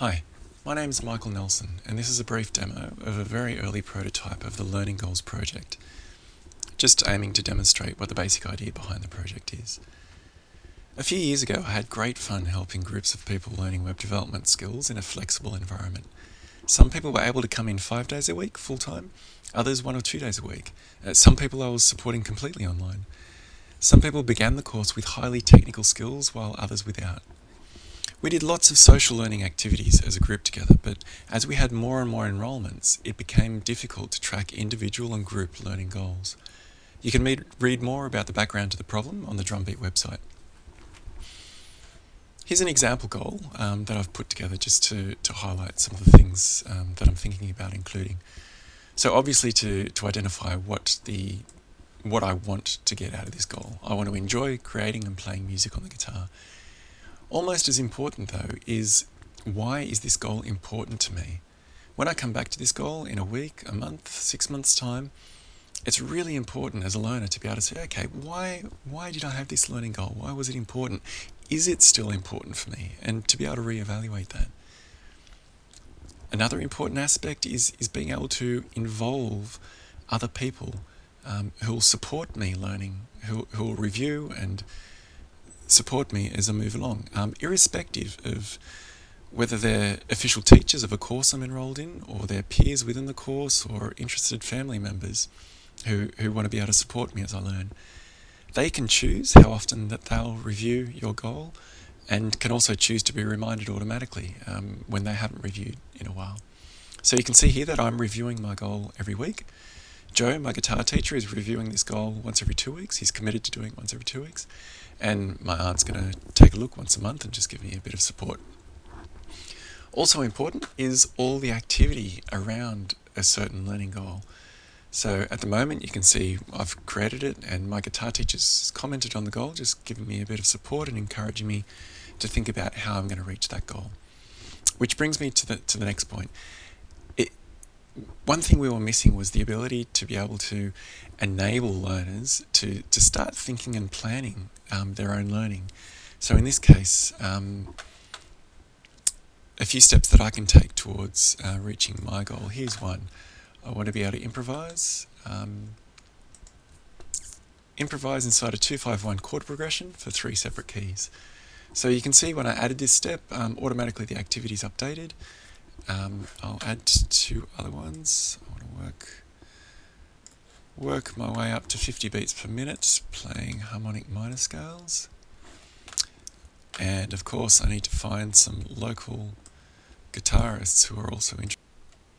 Hi, my name is Michael Nelson, and this is a brief demo of a very early prototype of the Learning Goals project, just aiming to demonstrate what the basic idea behind the project is. A few years ago, I had great fun helping groups of people learning web development skills in a flexible environment. Some people were able to come in 5 days a week, full-time, others 1 or 2 days a week. Some people I was supporting completely online. Some people began the course with highly technical skills, while others without. We did lots of social learning activities as a group together, but as we had more and more enrolments, it became difficult to track individual and group learning goals. You can read more about the background to the problem on the Drumbeat website. Here's an example goal that I've put together just to highlight some of the things that I'm thinking about including. So obviously to identify what I want to get out of this goal. I want to enjoy creating and playing music on the guitar. Almost as important though is, why is this goal important to me? When I come back to this goal in a week, a month, 6 months time, it's really important as a learner to be able to say, okay, why did I have this learning goal? Why was it important? Is it still important for me? And to be able to reevaluate that. Another important aspect is being able to involve other people who will support me learning, who will review and support me as I move along, irrespective of whether they're official teachers of a course I'm enrolled in, or they're peers within the course, or interested family members who want to be able to support me as I learn. They can choose how often that they'll review your goal, and can also choose to be reminded automatically when they haven't reviewed in a while. So you can see here that I'm reviewing my goal every week. Joe, my guitar teacher, is reviewing this goal once every 2 weeks. He's committed to doing it once every 2 weeks. And my aunt's going to take a look once a month and just give me a bit of support. Also important is all the activity around a certain learning goal. So at the moment you can see I've created it, and my guitar teacher's commented on the goal, just giving me a bit of support and encouraging me to think about how I'm going to reach that goal. Which brings me to the next point. One thing we were missing was the ability to be able to enable learners to start thinking and planning their own learning. So in this case, a few steps that I can take towards reaching my goal. Here's one. I want to be able to improvise. Improvise inside a 2-5-1 chord progression for 3 separate keys. So you can see when I added this step, automatically the activity is updated. I'll add 2 other ones. I want to work my way up to 50 beats per minute, playing harmonic minor scales. And of course I need to find some local guitarists who are also interested.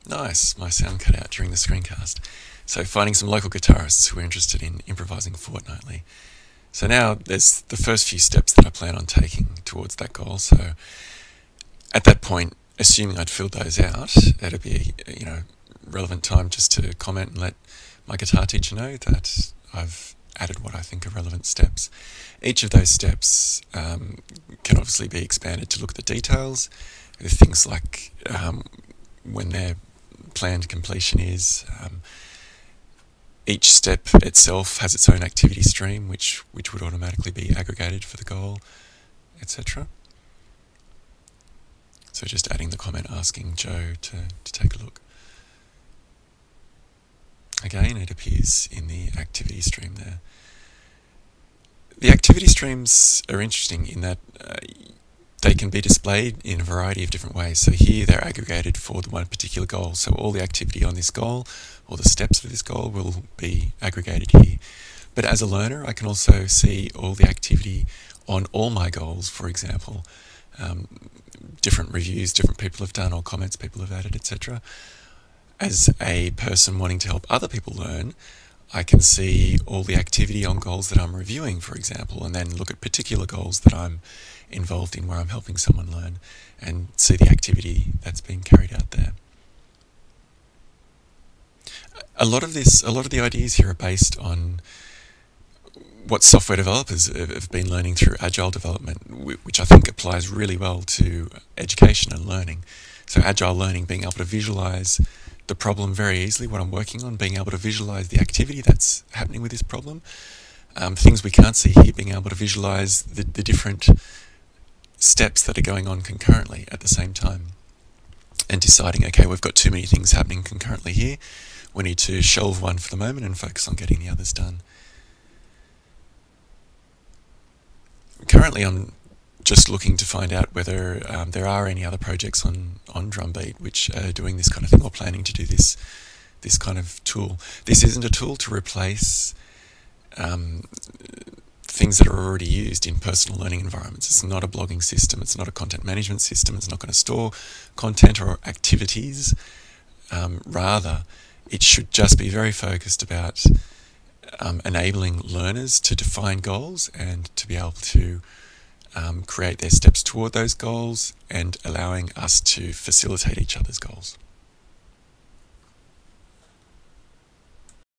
Nice, my sound cut out during the screencast. So finding some local guitarists who are interested in improvising fortnightly. So now there's the first few steps that I plan on taking towards that goal. So at that point, assuming I'd filled those out, that'd be relevant time just to comment and let my guitar teacher know that I've added what I think are relevant steps. Each of those steps can obviously be expanded to look at the details, things like when their planned completion is. Each step itself has its own activity stream, which would automatically be aggregated for the goal, etc. So just adding the comment asking Joe to take a look. Again, it appears in the activity stream there. The activity streams are interesting in that they can be displayed in a variety of different ways. So here they're aggregated for the one particular goal. So all the activity on this goal, or the steps for this goal, will be aggregated here. But as a learner, I can also see all the activity on all my goals, for example. Different reviews different people have done, or comments people have added, etc. As a person wanting to help other people learn, I can see all the activity on goals that I'm reviewing, for example, and then look at particular goals that I'm involved in where I'm helping someone learn, and see the activity that's being carried out there. A lot of the ideas here are based on what software developers have been learning through agile development, which I think applies really well to education and learning. So agile learning, being able to visualize the problem very easily, what I'm working on, being able to visualize the activity that's happening with this problem. Things we can't see here, being able to visualize the different steps that are going on concurrently at the same time. and deciding, okay, we've got too many things happening concurrently here. We need to shelve one for the moment and focus on getting the others done. Currently, I'm just looking to find out whether there are any other projects on Drumbeat which are doing this kind of thing or planning to do this kind of tool. This isn't a tool to replace things that are already used in personal learning environments. It's not a blogging system. It's not a content management system. It's not going to store content or activities. Rather, it should just be very focused about enabling learners to define goals and to be able to create their steps toward those goals and allowing us to facilitate each other's goals.